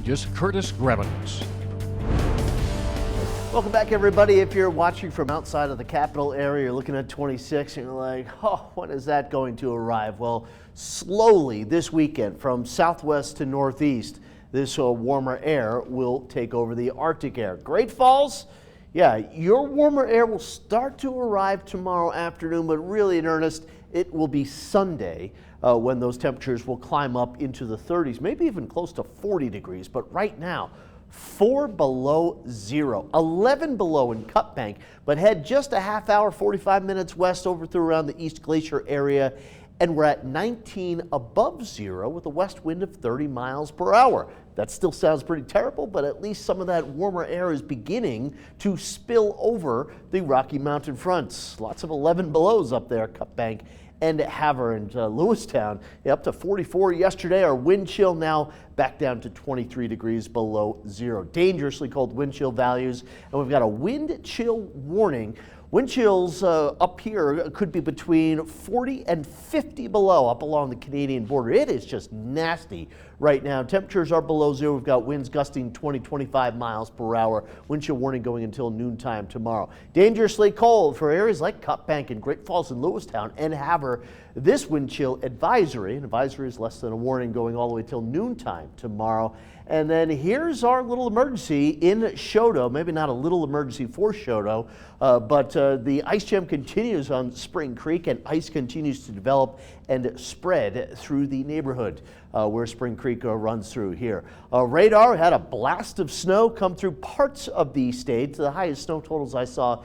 Just Curtis Grevens. Welcome back, everybody. If you're watching from outside of the capital area, you're looking at 26 and you're like, oh, when is that going to arrive? Well, slowly this weekend from southwest to northeast, this warmer air will take over the Arctic air. Great Falls, yeah, your warmer air will start to arrive tomorrow afternoon, but really in earnest, it will be Sunday when those temperatures will climb up into the 30s, maybe even close to 40 degrees. But right now, 4 below zero, 11 below in Cut Bank, but head just a half hour, 45 minutes west over through around the East Glacier area, and we're at 19 above zero with a west wind of 30 miles per hour. That still sounds pretty terrible, but at least some of that warmer air is beginning to spill over the Rocky Mountain fronts. Lots of 11 belows up there, Cut Bank and Havre and Lewistown, up to 44 yesterday. Our wind chill now back down to 23 degrees below zero. Dangerously cold wind chill values, and we've got a wind chill warning. Wind chills up here could be between 40 and 50 below up along the Canadian border. It is just nasty right now. Temperatures are below zero. We've got winds gusting 20-25 miles per hour. Wind chill warning going until noontime tomorrow. Dangerously cold for areas like Cut Bank and Great Falls and Lewistown and Havre. This wind chill advisory, an advisory is less than a warning, going all the way till noontime tomorrow. And then here's our little emergency in Choteau. Maybe not a little emergency for Choteau, but the ice jam continues on Spring Creek, and ice continues to develop and spread through the neighborhood where Spring Creek runs through here. Radar had a blast of snow come through parts of the state. The highest snow totals I saw,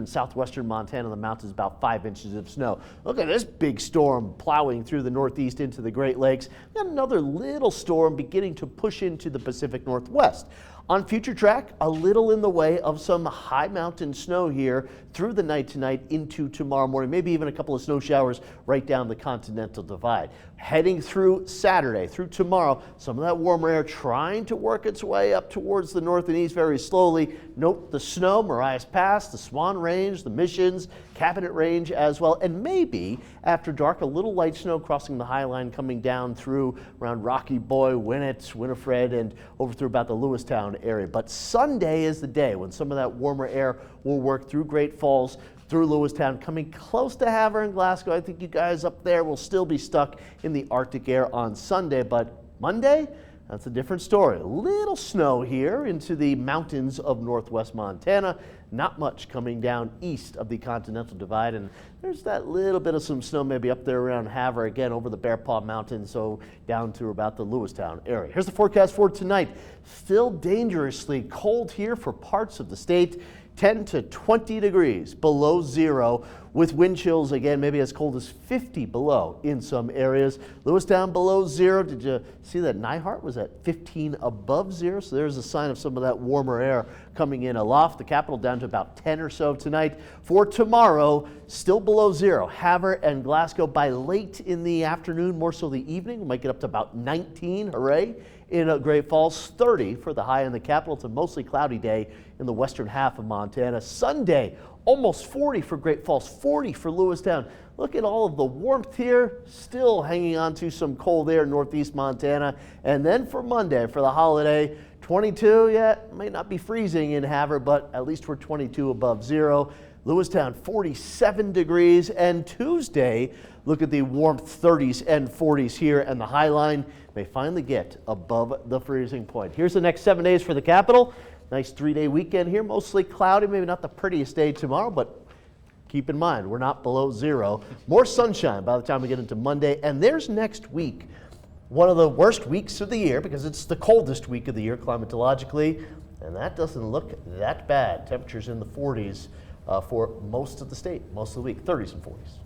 southwestern Montana, the mountains, about 5 inches of snow. Look at this big storm plowing through the northeast into the Great Lakes. Got another little storm beginning to push into the Pacific Northwest. On future track, a little in the way of some high mountain snow here through the night tonight into tomorrow morning, maybe even a couple of snow showers right down the Continental Divide. Heading through Saturday, through tomorrow, some of that warmer air trying to work its way up towards the north and east very slowly. Note the snow, Marias Pass, the Swan Range, the Missions, Cabinet Range as well, and maybe after dark, a little light snow crossing the High Line coming down through around Rocky Boy, Winnett, Winifred, and over through about the Lewistown area. But Sunday is the day when some of that warmer air will work through Great Falls, through Lewistown, coming close to Havre and Glasgow. I think you guys up there will still be stuck in the Arctic air on Sunday, but Monday, that's a different story. A little snow here into the mountains of northwest Montana. Not much coming down east of the Continental Divide, and there's that little bit of some snow maybe up there around Havre, again over the Bear Paw Mountains, so down to about the Lewistown area. Here's the forecast for tonight. Still dangerously cold here for parts of the state. 10 to 20 degrees below zero with wind chills, again, maybe as cold as 50 below in some areas. Lewistown below zero. Did you see that Nyhart was at 15 above zero? So there's a sign of some of that warmer air coming in aloft. The capital down to about 10 or so tonight. For tomorrow, still below zero. Havre and Glasgow by late in the afternoon, more so the evening. We might get up to about 19, hooray. In Great Falls, 30 for the high in the capital. It's a mostly cloudy day in the western half of Montana. Sunday, almost 40 for Great Falls, 40 for Lewistown. Look at all of the warmth here, still hanging on to some cold air in northeast Montana. And then for Monday, for the holiday, 22, yeah, may not be freezing in Havre, but at least we're 22 above zero. Lewistown, 47 degrees. And Tuesday, look at the warmth, 30s and 40s here, and the high line may finally get above the freezing point. Here's the next 7 days for the capital. Nice 3-day weekend here, mostly cloudy, maybe not the prettiest day tomorrow, but keep in mind, we're not below zero. More sunshine by the time we get into Monday, and there's next week, one of the worst weeks of the year because it's the coldest week of the year climatologically, and that doesn't look that bad. Temperatures in the 40s for most of the state, most of the week, 30s and 40s.